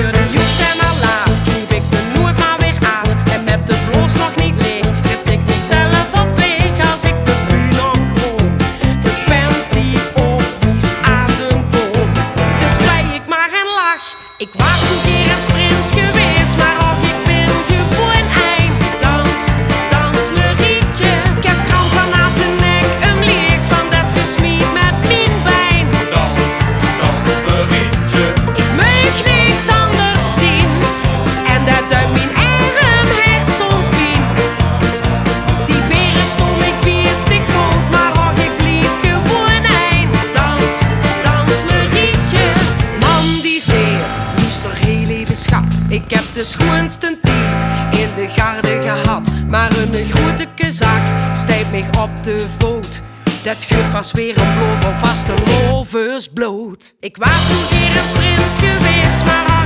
Voor de joeks en al laat kniep ik me nooit maar weer af. En met de bloos nog niet leeg, rits ik mezelf op leeg. Als ik de buur opgooi, de pen die op wies aan de boom. Dus zei ik maar en lach. Ik was een keer als prins geweest, maar och, ik ben gewoon een dans, dans me rietje. Ik heb kramp vanaf de nek, een leek van dat gesmied met mijn been. Dans, dans me rietje. Ik meug niks anders zien, en dat duimt mijn arm hert zo pijn. Die veren stond ik beestig goed, maar och, ik blief gewoon een dans, dans me rietje. Man die zeert, luister heel even schat. Ik heb de schoonste tijd in de garde gehad, maar een grote zak stijpt mij op de voet. Dat gif was weer een bloof van vaste lovers bloot. Ik was een keer als prins geweest, maar